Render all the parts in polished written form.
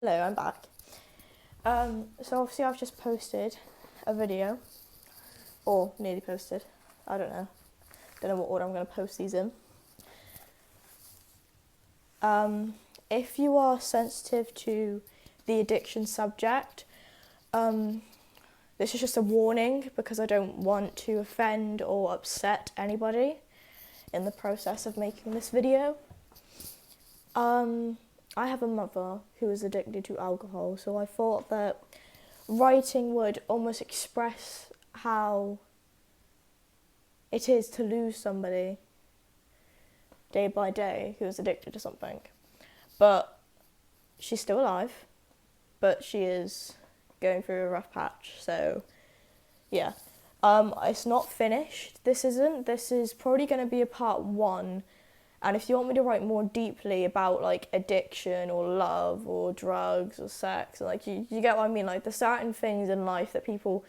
Hello, I'm back. So obviously I've just posted a video, or nearly posted. I don't know. Don't know what order I'm going to post these in. If you are sensitive to the addiction subject, this is just a warning because I don't want to offend or upset anybody in the process of making this video. I have a mother who is addicted to alcohol, so I thought that writing would almost express how it is to lose somebody day by day who is addicted to something. But she's still alive, but she is going through a rough patch, so yeah. It's not finished. This isn't. This is probably going to be a part 1. And if you want me to write more deeply about like addiction or love or drugs or sex, like you get what I mean, like there's certain things in life that people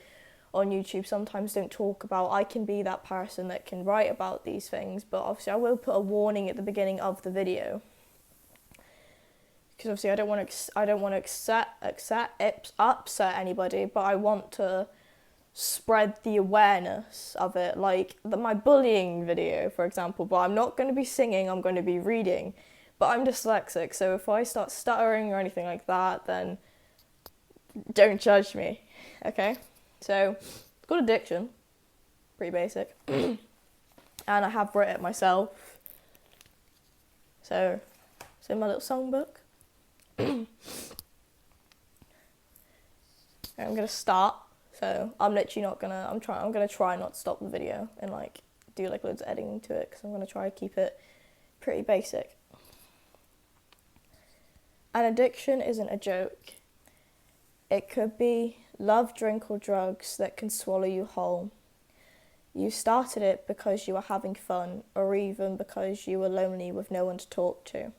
on YouTube sometimes don't talk about. I can be that person that can write about these things, but obviously I will put a warning at the beginning of the video because obviously I don't want to upset anybody, but I want to spread the awareness of it, like my bullying video, for example. But I'm not going to be singing, I'm going to be reading. But I'm dyslexic, so if I start stuttering or anything like that, then don't judge me, okay? So, it's called addiction, pretty basic. And I have written it myself. So, it's in my little songbook. I'm going to start. So I'm literally not gonna, I'm gonna try not to stop the video and like do like loads of editing to it because I'm gonna try to keep it pretty basic. An addiction isn't a joke. It could be love, drink or drugs that can swallow you whole. You started it because you were having fun or even because you were lonely with no one to talk to.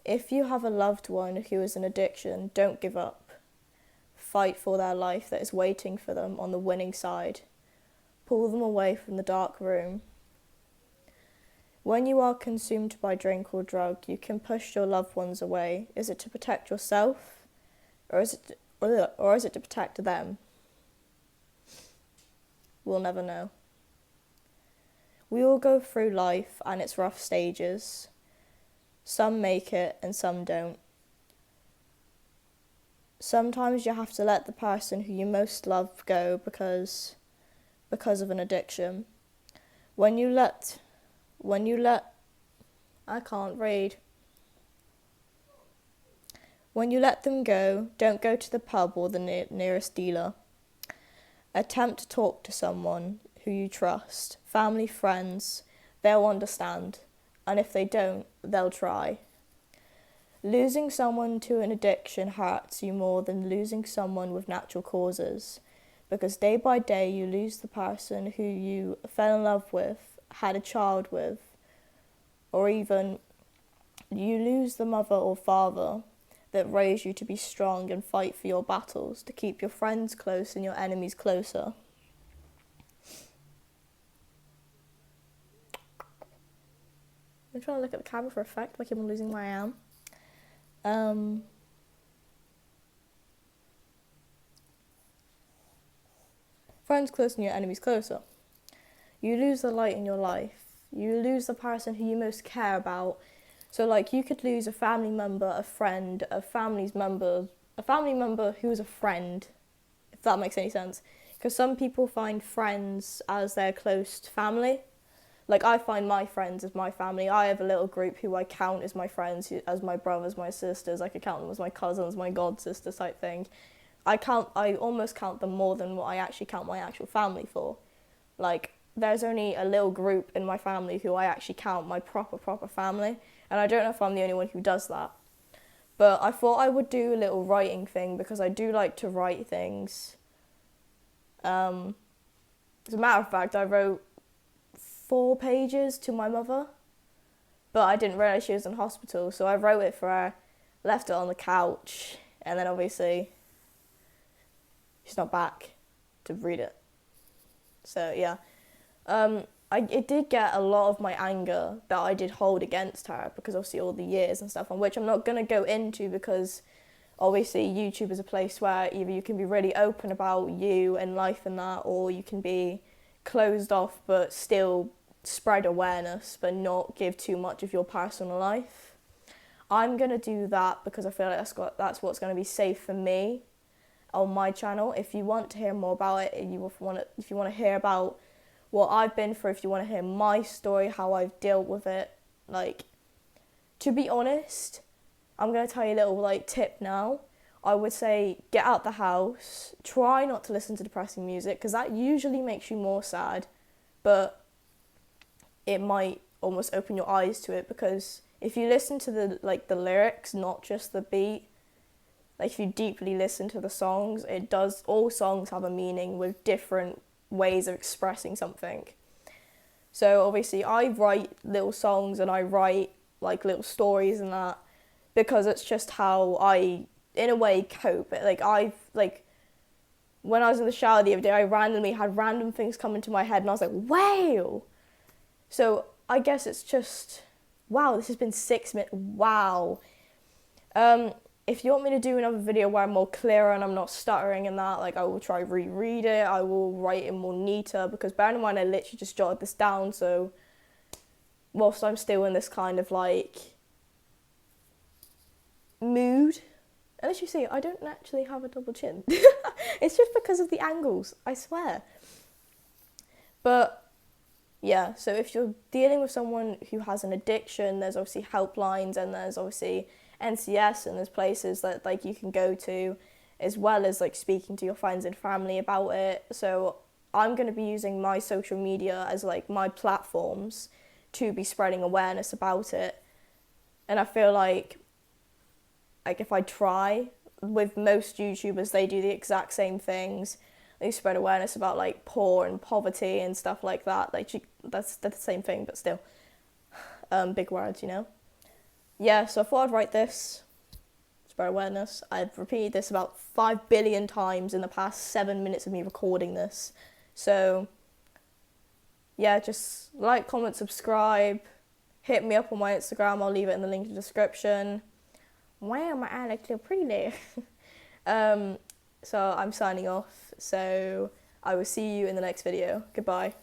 If you have a loved one who is an addiction, don't give up. Fight for their life that is waiting for them on the winning side. Pull them away from the dark room. When you are consumed by drink or drug, you can push your loved ones away. Is it to protect yourself, or is it to protect them? We'll never know. We all go through life and its rough stages. Some make it and some don't. Sometimes you have to let the person who you most love go because of an addiction. When you let I can't read. When you let them go, don't go to the pub or the nearest dealer. Attempt to talk to someone who you trust, family, friends. They'll understand, and if they don't, they'll try. Losing someone to an addiction hurts you more than losing someone with natural causes, because day by day you lose the person who you fell in love with, had a child with, or even you lose the mother or father that raised you to be strong and fight for your battles, to keep your friends close and your enemies closer. I'm trying to look at the camera for effect, like I'm losing where I am. Friends closer and your enemies closer. You lose the light in your life. You lose the person who you most care about. So like you could lose a family member, a friend, a family member who's a friend, if that makes any sense. Because some people find friends as their close family. Like, I find my friends as my family. I have a little group who I count as my friends, as my brothers, my sisters. I could count them as my cousins, my god sister type thing. I almost count them more than what I actually count my actual family for. Like, there's only a little group in my family who I actually count my proper family. And I don't know if I'm the only one who does that. But I thought I would do a little writing thing because I do like to write things. As a matter of fact, I wrote 4 pages to my mother, but I didn't realise she was in hospital, so I wrote it for her, left it on the couch, and then obviously she's not back to read it. So yeah, it did get a lot of my anger that I did hold against her because obviously all the years and stuff, on which I'm not going to go into because obviously YouTube is a place where either you can be really open about you and life and that, or you can be closed off but still spread awareness but not give too much of your personal life. I'm going to do that because I feel like that's what's going to be safe for me on my channel. If you want to hear more about it, if you want to hear about what I've been through, if you want to hear my story, how I've dealt with it, like, to be honest, I'm going to tell you a little like tip now. I would say get out the house, try not to listen to depressing music because that usually makes you more sad, but it might almost open your eyes to it, because if you listen to the lyrics, not just the beat, like if you deeply listen to the songs, all songs have a meaning with different ways of expressing something. So obviously I write little songs and I write like little stories and that because it's just how I, in a way, cope. When I was in the shower the other day, I randomly had random things come into my head and I was like, wow. So I guess it's just, wow, this has been 6 minutes, wow. If you want me to do another video where I'm more clearer and I'm not stuttering and that, like, I will try reread it, I will write it more neater, because bear in mind I literally just jotted this down, so whilst I'm still in this kind of like mood, and as you see, I don't actually have a double chin. It's just because of the angles, I swear. But yeah, so if you're dealing with someone who has an addiction, there's obviously helplines and there's obviously NCS and there's places that like you can go to, as well as like speaking to your friends and family about it. So I'm going to be using my social media as like my platforms to be spreading awareness about it. And I feel like if I try, with most YouTubers, they do the exact same things. They spread awareness about like poor and poverty and stuff like that. Like that's the same thing, but still, big words, you know. Yeah, so I thought I'd write this, spread awareness. I've repeated this about 5 billion times in the past 7 minutes of me recording this. So yeah, just like, comment, subscribe, hit me up on my Instagram. I'll leave it in the link in the description. Wow, my eye looks so pretty. So I'm signing off. So I will see you in the next video. Goodbye.